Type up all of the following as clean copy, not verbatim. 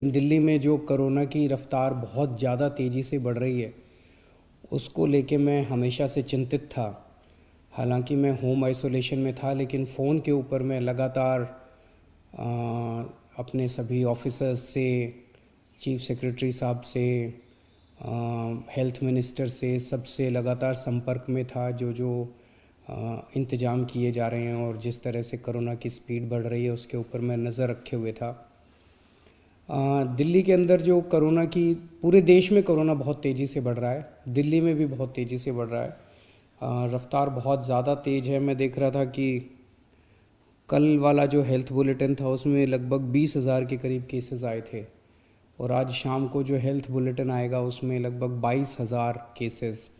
दिल्ली में जो कोरोना की रफ़्तार बहुत ज़्यादा तेज़ी से बढ़ रही है, उसको लेके मैं हमेशा से चिंतित था। हालांकि मैं होम आइसोलेशन में था, लेकिन फ़ोन के ऊपर मैं लगातार आ, अपने सभी ऑफिसर्स से, चीफ सेक्रेटरी साहब से, हेल्थ मिनिस्टर से, सबसे लगातार संपर्क में था। जो जो इंतज़ाम किए जा रहे हैं और जिस तरह से कोरोना की स्पीड बढ़ रही है, उसके ऊपर मैं नज़र रखे हुए था। दिल्ली के अंदर जो कोरोना की, पूरे देश में कोरोना बहुत तेज़ी से बढ़ रहा है, दिल्ली में भी बहुत तेज़ी से बढ़ रहा है। रफ़्तार बहुत ज़्यादा तेज़ है। मैं देख रहा था कि कल वाला जो हेल्थ बुलेटिन था, उसमें लगभग 20,000 के करीब केसेस आए थे, और आज शाम को जो हेल्थ बुलेटिन आएगा उसमें लगभग 22,000 केसेस,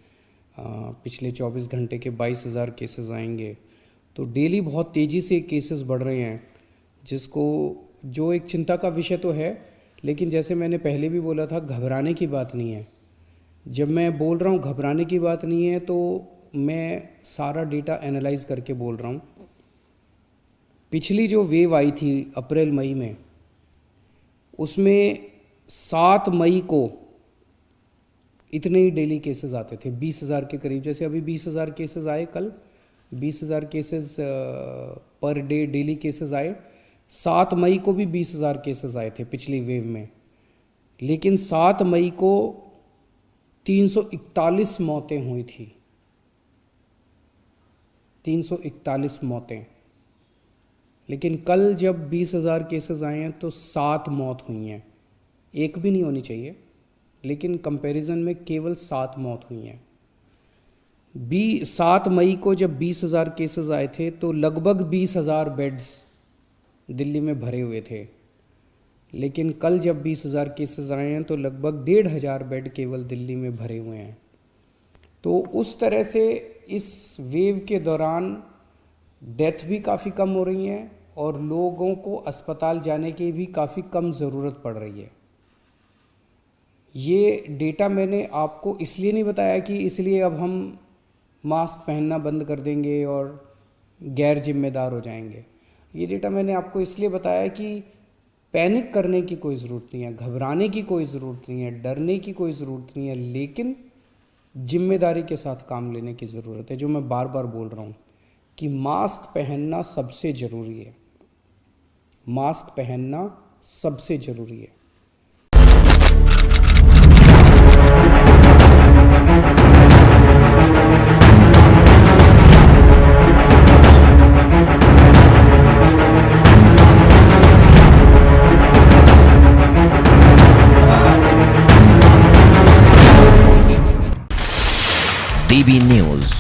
पिछले 24 घंटे के 22,000 केसेस आएंगे। तो डेली बहुत तेज़ी से केसेस बढ़ रहे हैं, जिसको जो एक चिंता का विषय तो है, लेकिन जैसे मैंने पहले भी बोला था, घबराने की बात नहीं है। जब मैं बोल रहा हूँ घबराने की बात नहीं है, तो मैं सारा डेटा एनालाइज करके बोल रहा हूँ। पिछली जो वेव आई थी अप्रैल मई में, उसमें 7 मई को इतने ही डेली केसेस आते थे, 20,000 के करीब। जैसे अभी 20,000 केसेस आए, कल 20,000 cases per day daily cases आए। 7 मई को भी 20,000 केसेस आए थे पिछली वेव में, लेकिन 7 मई को 341 मौतें हुई थी। 341 मौतें। लेकिन कल जब 20,000 केसेस आए हैं तो 7 मौत हुई हैं। एक भी नहीं होनी चाहिए, लेकिन कंपैरिजन में केवल 7 मौत हुई हैं। 7 मई को जब 20,000 केसेस आए थे तो लगभग 20,000 बेड्स दिल्ली में भरे हुए थे, लेकिन कल जब 20,000 केसेस आए हैं तो लगभग 1,500 बेड केवल दिल्ली में भरे हुए हैं। तो उस तरह से इस वेव के दौरान डेथ भी काफ़ी कम हो रही हैं, और लोगों को अस्पताल जाने की भी काफ़ी कम ज़रूरत पड़ रही है। ये डेटा मैंने आपको इसलिए नहीं बताया कि इसलिए अब हम मास्क पहनना बंद कर देंगे और गैर जिम्मेदार हो जाएंगे। ये डेटा मैंने आपको इसलिए बताया कि पैनिक करने की कोई ज़रूरत नहीं है, घबराने की कोई ज़रूरत नहीं है, डरने की कोई ज़रूरत नहीं है, लेकिन जिम्मेदारी के साथ काम लेने की ज़रूरत है। जो मैं बार बार बोल रहा हूँ कि मास्क पहनना सबसे ज़रूरी है। मास्क पहनना सबसे ज़रूरी है। DB News